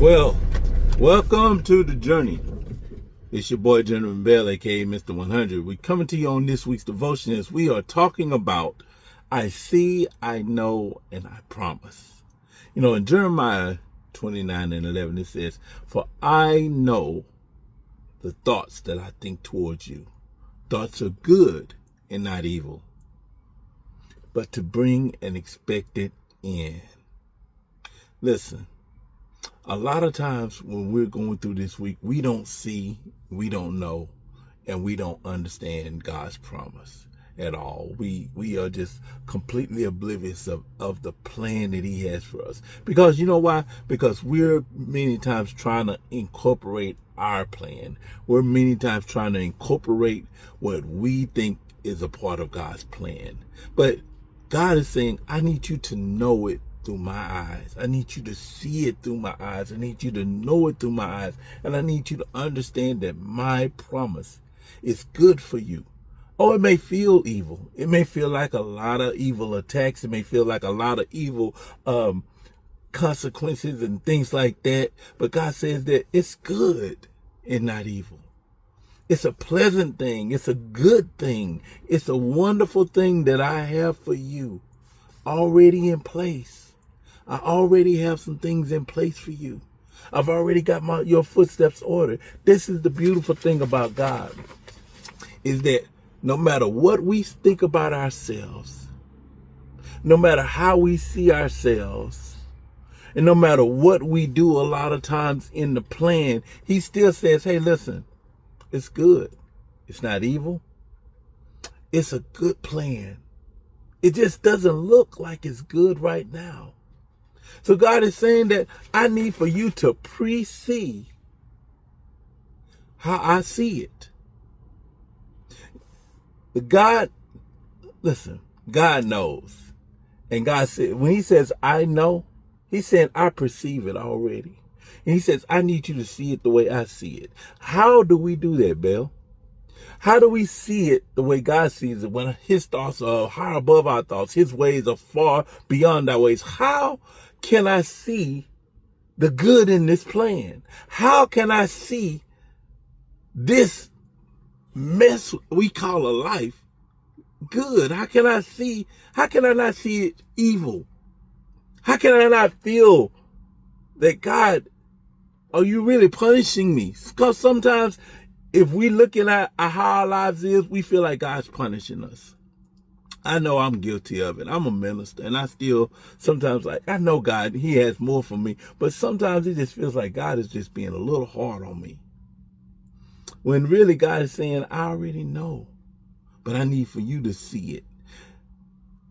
Well, welcome to the journey. It's your boy, Gentleman Bell, aka Mr. 100. We're coming to you on this week's devotion as we are talking about I see, I know, and I promise. You know, in Jeremiah 29:11, it says, "For I know the thoughts that I think towards you. Thoughts are good and not evil, but to bring an expected end." Listen. A lot of times when we're going through this week, we don't see, we don't know, and we don't understand God's promise at all. We are just completely oblivious of the plan that he has for us. Because you know why? Because we're many times trying to incorporate our plan. We're many times trying to incorporate what we think is a part of God's plan. But God is saying, I need you to know it through my eyes. I need you to see it through my eyes. I need you to know it through my eyes. And I need you to understand that my promise is good for you. Oh, it may feel evil. It may feel like a lot of evil attacks. It may feel like a lot of evil consequences and things like that. But God says that it's good and not evil. It's a pleasant thing. It's a good thing. It's a wonderful thing that I have for you already in place. I already have some things in place for you. I've already got your footsteps ordered. This is the beautiful thing about God, is that no matter what we think about ourselves, no matter how we see ourselves, and no matter what we do a lot of times in the plan, he still says, hey, listen, it's good. It's not evil. It's a good plan. It just doesn't look like it's good right now. So God is saying that I need for you to pre-see how I see it. God knows. And God said, when he says, I know, he's saying, I perceive it already. And he says, I need you to see it the way I see it. How do we do that, Bill? How do we see it the way God sees it when his thoughts are high above our thoughts? His ways are far beyond our ways. How can I see the good in this plan? How can I see this mess we call a life good? How can I not see it evil? How can I not feel that God, are you really punishing me? Because sometimes if we looking at how our lives is, we feel like God's punishing us. I know I'm guilty of it. I'm a minister, and I still sometimes I know God, he has more for me, but sometimes it just feels like God is just being a little hard on me. When really God is saying, I already know, but I need for you to see it.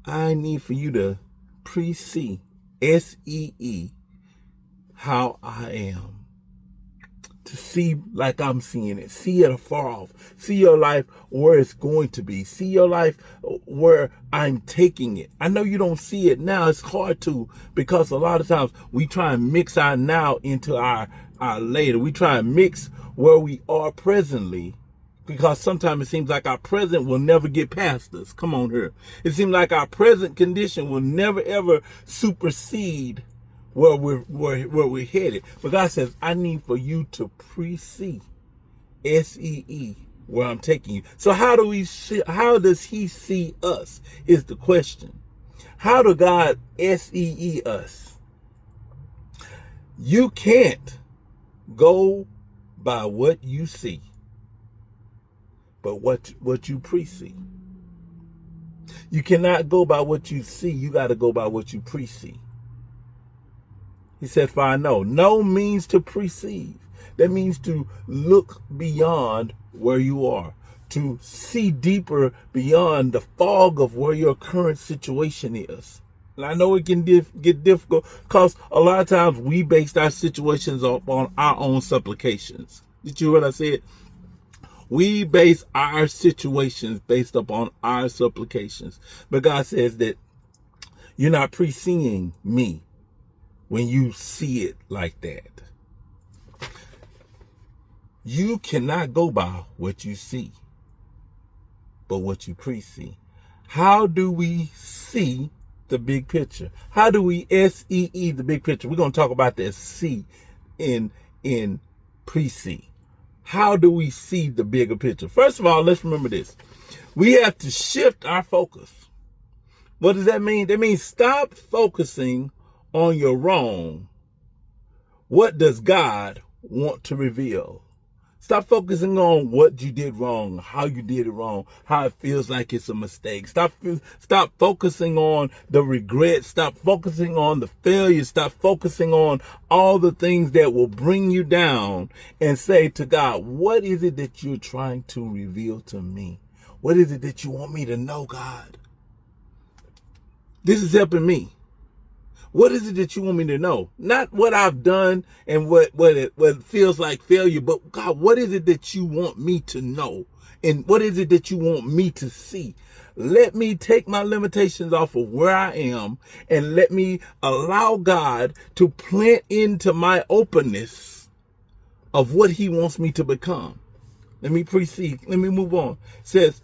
I need for you to pre-see, S-E-E, how I am. To see like I'm seeing it. See it afar off. See your life where it's going to be. See your life where I'm taking it. I know you don't see it now. It's hard to, because a lot of times we try and mix our now into our later. We try and mix where we are presently, because sometimes it seems like our present will never get past us. Come on here. It seems like our present condition will never ever supersede where we're headed. But God says, I need for you to pre-see, S-E-E, where I'm taking you. So how does he see us is the question. How do God S-E-E us? You can't go by what you see, but what you pre-see. You cannot go by what you see. You got to go by what you pre-see. He said, for I know. Know means to perceive. That means to look beyond where you are, to see deeper beyond the fog of where your current situation is. And I know it can get difficult because a lot of times we based our situations on our own supplications. Did you hear what I said? We base our situations based upon our supplications. But God says that you're not pre-seeing me when you see it like that. You cannot go by what you see, but what you pre-see. How do we see the big picture? How do we S-E-E the big picture? We're going to talk about that C in pre-see? How do we see the bigger picture? First of all, let's remember this. We have to shift our focus. What does that mean? That means stop focusing on your wrong. What does God want to reveal? Stop focusing on what you did wrong, how you did it wrong, how it feels like it's a mistake. Stop focusing on the regret. Stop focusing on the failure. Stop focusing on all the things that will bring you down, and say to God, what is it that you're trying to reveal to me? What is it that you want me to know, God? This is helping me. What is it that you want me to know? Not what I've done and what feels like failure, but God, what is it that you want me to know? And what is it that you want me to see? Let me take my limitations off of where I am, and let me allow God to plant into my openness of what he wants me to become. Let me proceed. Let me move on. It says,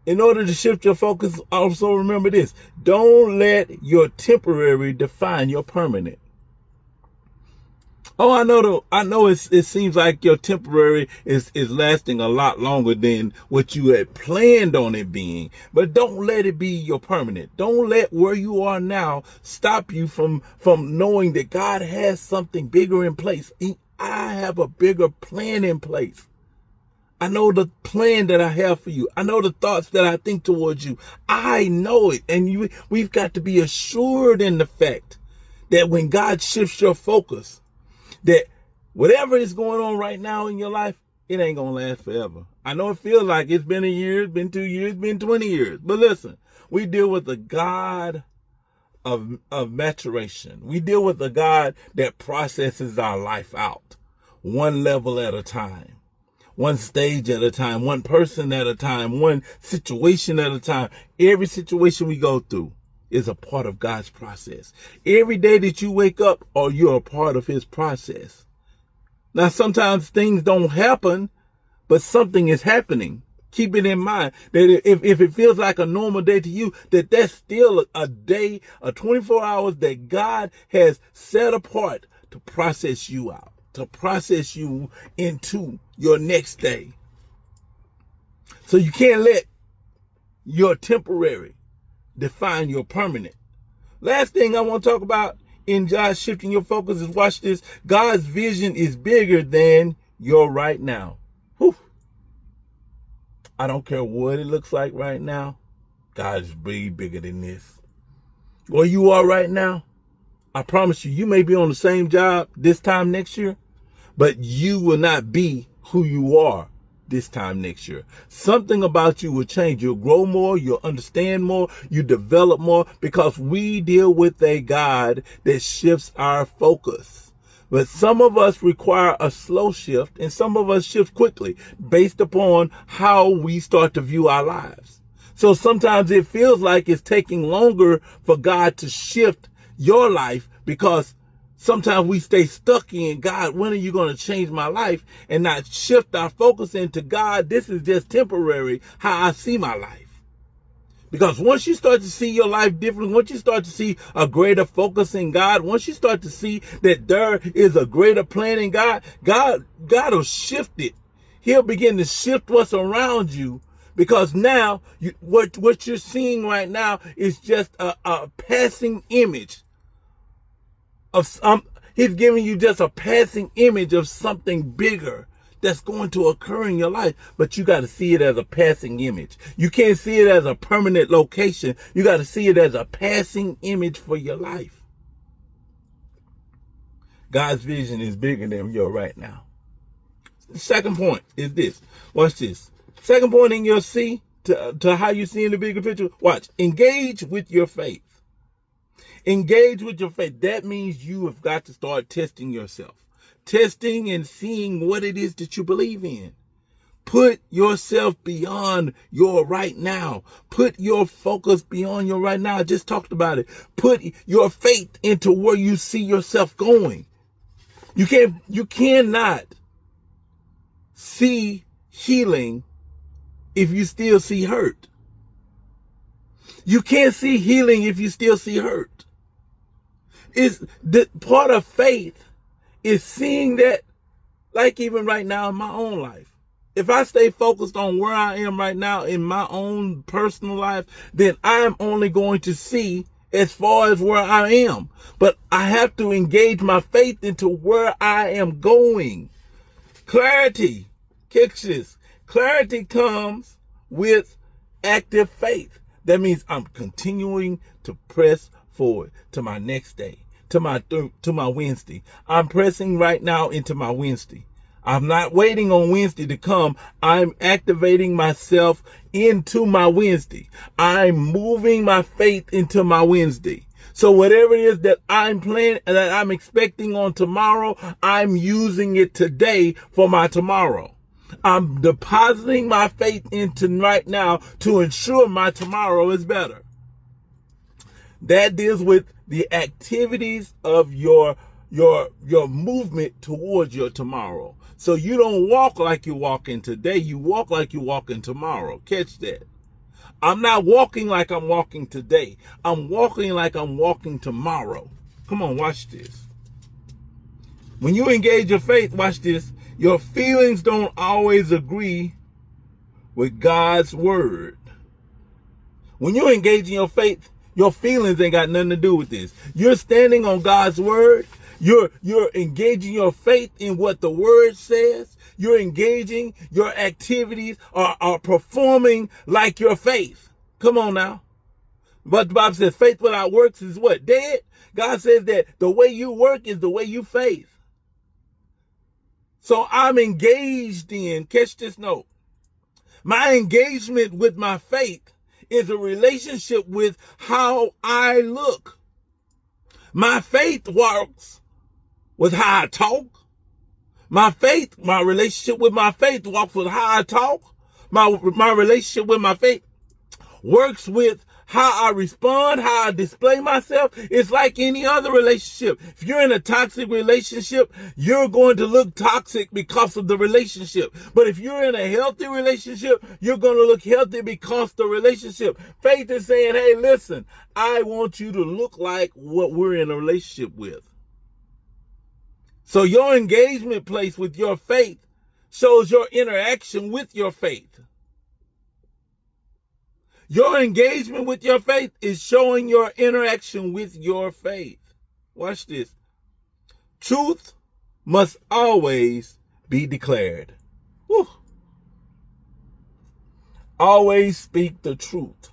in order to shift your focus, also remember this. Don't let your temporary define your permanent. Oh, I know it seems like your temporary is lasting a lot longer than what you had planned on it being. But don't let it be your permanent. Don't let where you are now stop you from knowing that God has something bigger in place. I have a bigger plan in place. I know the plan that I have for you. I know the thoughts that I think towards you. I know it. And we've got to be assured in the fact that when God shifts your focus, that whatever is going on right now in your life, it ain't going to last forever. I know it feels like it's been a year, it's been 2 years, it's been 20 years. But listen, we deal with a God of maturation. We deal with a God that processes our life out one level at a time. One stage at a time, one person at a time, one situation at a time. Every situation we go through is a part of God's process. Every day that you wake up, or you're a part of his process. Now, sometimes things don't happen, but something is happening. Keep it in mind that if it feels like a normal day to you, that's still a day, 24 hours that God has set apart to process you out, to process you into your next day. So you can't let your temporary define your permanent. Last thing I want to talk about in God shifting your focus is, watch this. God's vision is bigger than your right now. Whew. I don't care what it looks like right now. God is way bigger than this. Where you are right now, I promise you, you may be on the same job this time next year, but you will not be who you are this time next year. Something about you will change. You'll grow more. You'll understand more. You develop more, because we deal with a God that shifts our focus. But some of us require a slow shift, and some of us shift quickly based upon how we start to view our lives. So sometimes it feels like it's taking longer for God to shift your life, because sometimes we stay stuck in, God, when are you going to change my life? And not shift our focus into, God, this is just temporary, how I see my life. Because once you start to see your life differently, once you start to see a greater focus in God, once you start to see that there is a greater plan in God, God will shift it. He'll begin to shift what's around you. Because now, what you're seeing right now is just a passing image of he's giving you just a passing image of something bigger that's going to occur in your life, but you got to see it as a passing image. You can't see it as a permanent location. You got to see it as a passing image for your life. God's vision is bigger than your right now. The second point is this. Watch this. Second point in your see to how you see in the bigger picture. Watch. Engage with your faith. Engage with your faith. That means you have got to start testing yourself. Testing and seeing what it is that you believe in. Put yourself beyond your right now. Put your focus beyond your right now. I just talked about it. Put your faith into where you see yourself going. You cannot see healing if you still see hurt. You can't see healing if you still see hurt. It's the part of faith is seeing that, like even right now in my own life. If I stay focused on where I am right now in my own personal life, then I am only going to see as far as where I am. But I have to engage my faith into where I am going. Clarity. Catch this. Clarity comes with active faith. That means I'm continuing to press forward to my next day, to my Wednesday. I'm pressing right now into my Wednesday. I'm not waiting on Wednesday to come. I'm activating myself into my Wednesday. I'm moving my faith into my Wednesday. So whatever it is that I'm planning, that I'm expecting on tomorrow, I'm using it today for my tomorrow. I'm depositing my faith into right now to ensure my tomorrow is better. That deals with the activities of your movement towards your tomorrow. So you don't walk like you're walking today. You walk like you're walking tomorrow. Catch that. I'm not walking like I'm walking today. I'm walking like I'm walking tomorrow. Come on, watch this. When you engage your faith, watch this. Your feelings don't always agree with God's word. When you engage in your faith, your feelings ain't got nothing to do with this. You're standing on God's word. You're engaging your faith in what the word says. You're engaging your activities are performing like your faith. Come on now. But the Bible says faith without works is what? Dead. God says that the way you work is the way you faith. So I'm engaged in, catch this note, my engagement with my faith is a relationship with how I look. My faith works with how I talk. My relationship with my faith walks with how I talk. My relationship with my faith works with how I respond, how I display myself. It's like any other relationship. If you're in a toxic relationship, you're going to look toxic because of the relationship. But if you're in a healthy relationship, you're going to look healthy because of the relationship. Faith is saying, hey, listen, I want you to look like what we're in a relationship with. So your engagement place with your faith shows your interaction with your faith. Your engagement with your faith is showing your interaction with your faith. Watch this. Truth must always be declared. Whew. Always speak the truth.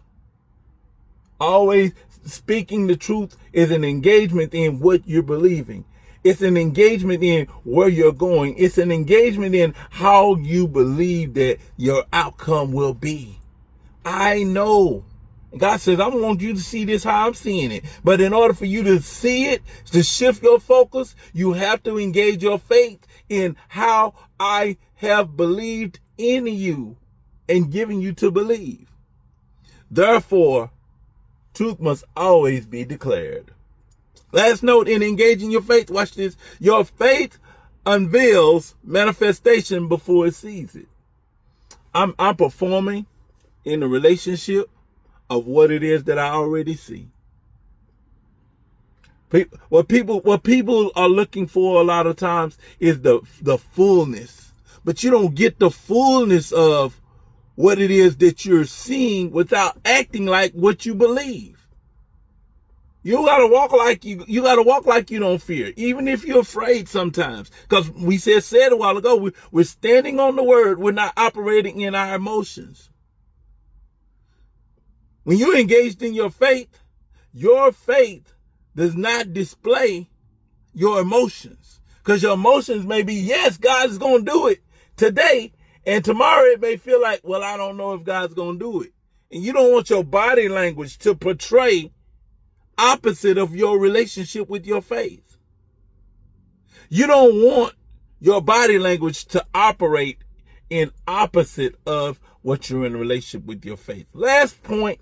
Always speaking the truth is an engagement in what you're believing. It's an engagement in where you're going. It's an engagement in how you believe that your outcome will be. I know. God says, I want you to see this how I'm seeing it. But in order for you to see it, to shift your focus, you have to engage your faith in how I have believed in you and given you to believe. Therefore, truth must always be declared. Last note in engaging your faith, watch this. Your faith unveils manifestation before it sees it. I'm performing in the relationship of what it is that I already see. What people are looking for a lot of times is the fullness. But you don't get the fullness of what it is that you're seeing without acting like what you believe. You gotta walk like you don't fear, even if you're afraid sometimes. Because we said a while ago, we're standing on the word, we're not operating in our emotions. When you're engaged in your faith does not display your emotions. Because your emotions may be, yes, God is going to do it today. And tomorrow it may feel like, well, I don't know if God's going to do it. And you don't want your body language to portray opposite of your relationship with your faith. You don't want your body language to operate in opposite of what you're in a relationship with your faith. Last point.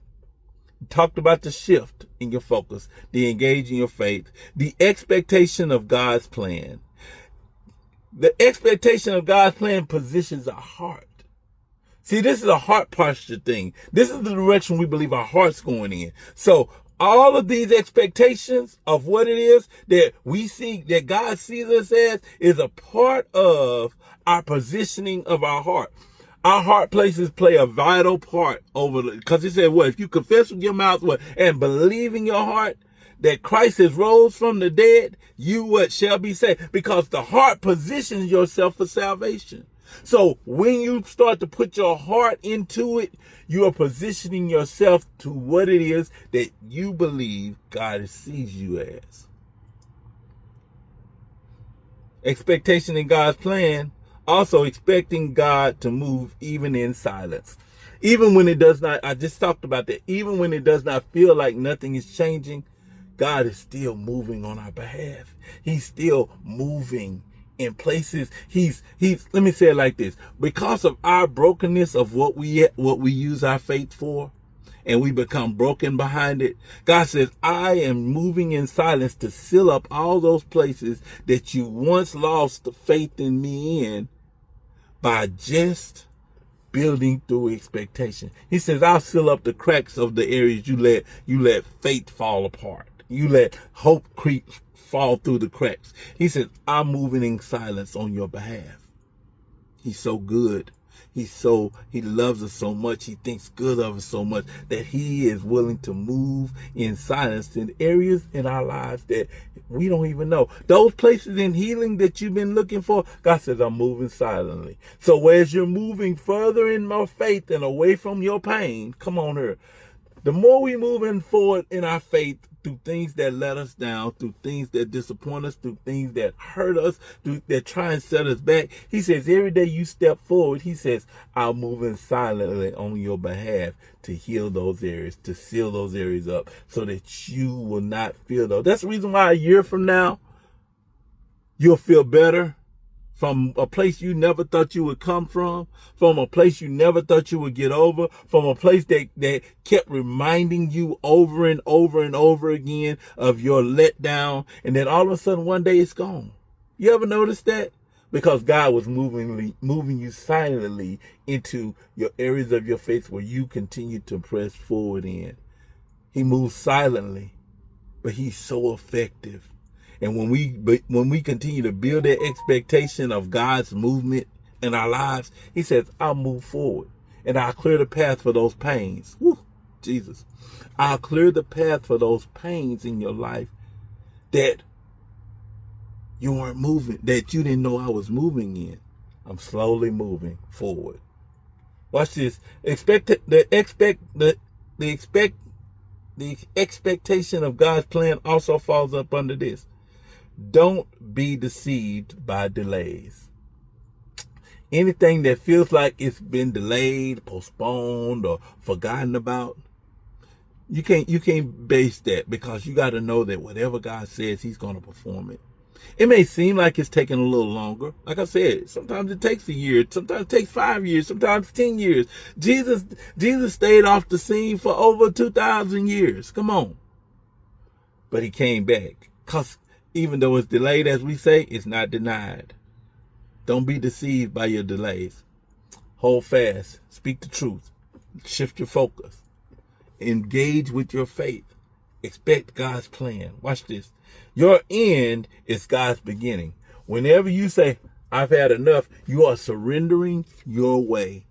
Talked about the shift in your focus, the engage in your faith, the expectation of God's plan. The expectation of God's plan positions our heart. See, this is a heart posture thing. This is the direction we believe our heart's going in. So All of these expectations of what it is that we see, that God sees us as, is a part of our positioning of our heart. Our heart places play a vital part because he said, what, if you confess with your mouth and believe in your heart that Christ has rose from the dead, you what shall be saved, because the heart positions yourself for salvation. So when you start to put your heart into it, you are positioning yourself to what it is that you believe God sees you as. Expectation in God's plan, also expecting God to move even in silence. Even when it does not, I just talked about that, even when it does not feel like nothing is changing, God is still moving on our behalf. He's still moving in places. He's let me say it like this. Because of our brokenness of what we use our faith for, and we become broken behind it, God says, I am moving in silence to seal up all those places that you once lost the faith in me in by just building through expectation. He says, I'll seal up the cracks of the areas you let faith fall apart. You let hope fall through the cracks. He says, I'm moving in silence on your behalf. He's so good. He loves us so much. He thinks good of us so much that he is willing to move in silence in areas in our lives that we don't even know. Those places in healing that you've been looking for, God says, I'm moving silently. So as you're moving further in my faith and away from your pain, come on here. The more we move forward in our faith through things that let us down, through things that disappoint us, through things that hurt us, that try and set us back, he says, every day you step forward, he says, I'll move in silently on your behalf to heal those areas, to seal those areas up so that you will not feel those. That's the reason why a year from now, you'll feel better. From a place you never thought you would come from a place you never thought you would get over, from a place that kept reminding you over and over and over again of your letdown, and then all of a sudden one day it's gone. You ever notice that? Because God was moving you silently into your areas of your faith where you continue to press forward in. He moves silently, but he's so effective. And when we continue to build that expectation of God's movement in our lives, he says, I'll move forward and I'll clear the path for those pains. Woo, Jesus. I'll clear the path for those pains in your life that you weren't moving, that you didn't know I was moving in. I'm slowly moving forward. Watch this. The expectation of God's plan also falls up under this. Don't be deceived by delays. Anything that feels like it's been delayed, postponed, or forgotten about, you can't base that, because you got to know that whatever God says, he's going to perform it. It may seem like it's taking a little longer. Like I said, sometimes it takes a year, sometimes it takes 5 years, sometimes 10 years. Jesus stayed off the scene for over 2,000 years. Come on. But he came back, because even though it's delayed, as we say, it's not denied. Don't be deceived by your delays. Hold fast. Speak the truth. Shift your focus. Engage with your faith. Expect God's plan. Watch this. Your end is God's beginning. Whenever you say, I've had enough, you are surrendering your way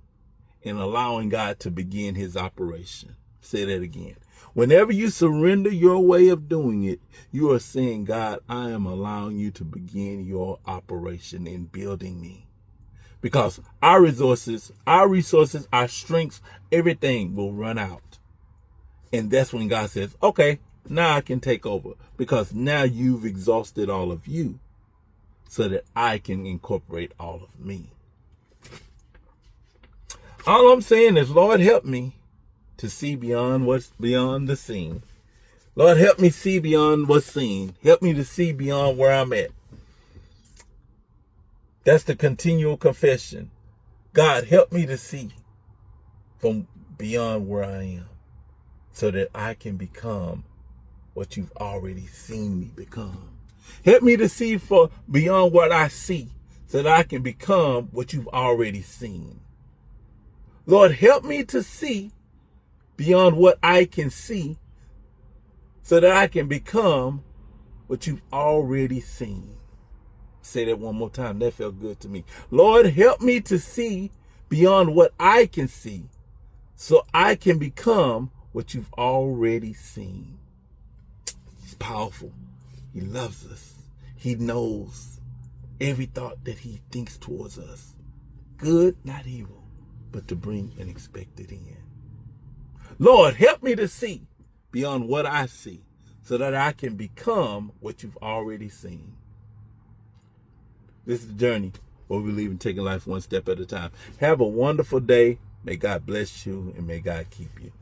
and allowing God to begin his operation. Say that again. Whenever you surrender your way of doing it, you are saying, God, I am allowing you to begin your operation in building me. Because our resources, our strengths, everything will run out. And that's when God says, okay, now I can take over, because now you've exhausted all of you so that I can incorporate all of me. All I'm saying is, Lord, help me to see beyond what's beyond the scene. Lord, help me see beyond what's seen. Help me to see beyond where I'm at. That's the continual confession. God, help me to see from beyond where I am so that I can become what you've already seen me become. Help me to see for beyond what I see so that I can become what you've already seen. Lord, help me to see beyond what I can see so that I can become what you've already seen. Say that one more time. That felt good to me. Lord, help me to see beyond what I can see so I can become what you've already seen. He's powerful. He loves us. He knows every thought that he thinks towards us. Good, not evil, but to bring an expected end. Lord, help me to see beyond what I see so that I can become what you've already seen. This is the journey where we believe in taking life one step at a time. Have a wonderful day. May God bless you and may God keep you.